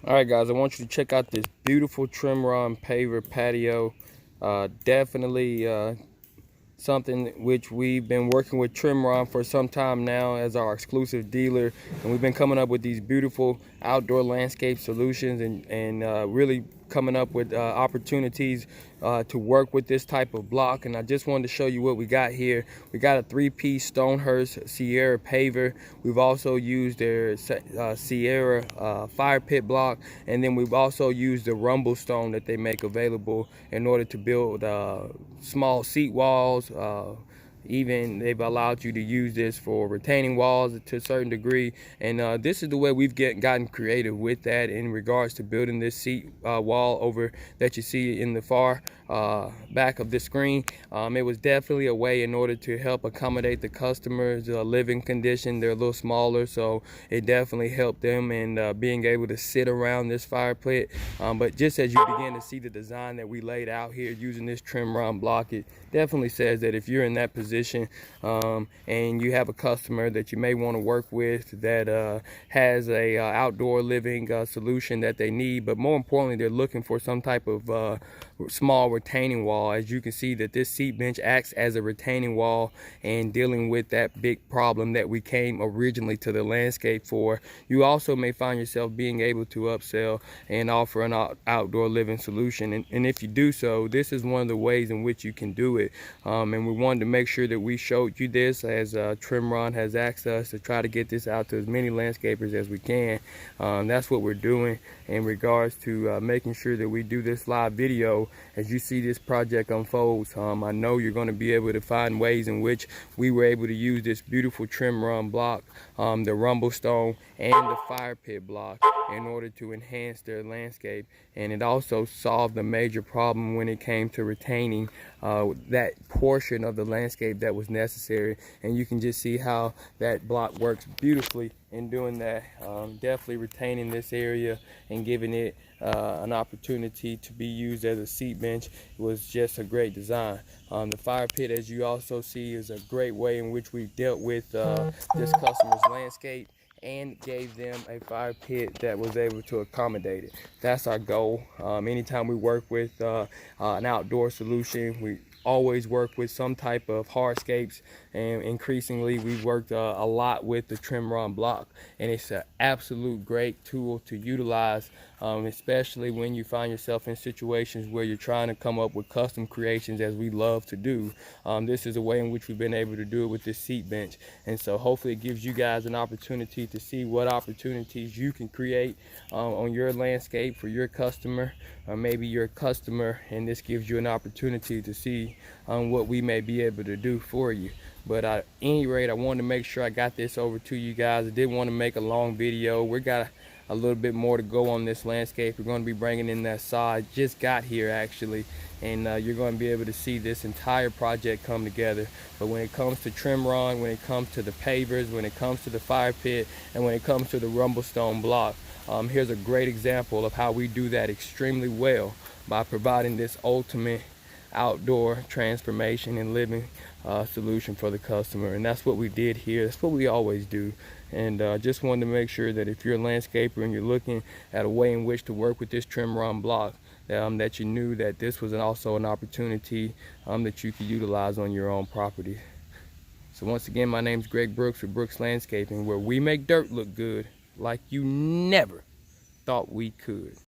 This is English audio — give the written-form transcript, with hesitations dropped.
All right, guys, I want you to check out this beautiful Tremron paver patio. Definitely something which we've been working with Tremron for some time now as our exclusive dealer, and we've been coming up with these beautiful outdoor landscape solutions and really coming up with opportunities to work with this type of block. And I just wanted to show you what we got here. We got a 3-piece Stonehurst Sierra paver. We've also used their Sierra fire pit block, and then we've also used the rumble stone that they make available in order to build small seat walls. Even they've allowed you to use this for retaining walls to a certain degree, and this is the way we've gotten creative with that in regards to building this seat wall over that you see in the far back of the screen. It was definitely a way in order to help accommodate the customers' living condition. They're a little smaller, so it definitely helped them in being able to sit around this fire pit. But just as you begin to see the design that we laid out here using this Tremron block, it definitely says that if you're in that position and you have a customer that you may want to work with that has a outdoor living solution that they need, but more importantly they're looking for some type of small retaining wall. As you can see that this seat bench acts as a retaining wall, and dealing with that big problem that we came originally to the landscape for. You also may find yourself being able to upsell and offer an outdoor living solution, and if you do so, this is one of the ways in which you can do it. And we wanted to make sure that we showed you this, as Tremron has asked us to try to get this out to as many landscapers as we can. That's what we're doing in regards to making sure that we do this live video. As you see this project unfolds, I know you're going to be able to find ways in which we were able to use this beautiful Tremron block, the rumble stone and the fire pit block, in order to enhance their landscape. And it also solved a major problem when it came to retaining that portion of the landscape that was necessary. And you can just see how that block works beautifully in doing that. Definitely retaining this area and giving it an opportunity to be used as a seat bench was just a great design. The fire pit, as you also see, is a great way in which we dealt with this customer's landscape and gave them a fire pit that was able to accommodate it. That's our goal. Anytime we work with an outdoor solution, we always work with some type of hardscapes, and increasingly we've worked a lot with the Tremron block, and it's an absolute great tool to utilize, especially when you find yourself in situations where you're trying to come up with custom creations, as we love to do. This is a way in which we've been able to do it with this seat bench, and so hopefully it gives you guys an opportunity to see what opportunities you can create on your landscape for your customer, or maybe your customer, and this gives you an opportunity to see what we may be able to do for you. But at any rate, I wanted to make sure I got this over to you guys. I didn't want to make a long video. We got a little bit more to go on this landscape. We're going to be bringing in that saw. It just got here actually, and you're going to be able to see this entire project come together. But when it comes to Tremron, when it comes to the pavers, when it comes to the fire pit, and when it comes to the rumble stone block, here's a great example of how we do that extremely well by providing this ultimate outdoor transformation and living solution for the customer. And that's what we did here. That's what we always do. And just wanted to make sure that if you're a landscaper and you're looking at a way in which to work with this Tremron block, that you knew that this was also an opportunity that you could utilize on your own property. So once again, my name's Greg Brooks with Brooks Landscaping, where we make dirt look good like you never thought we could.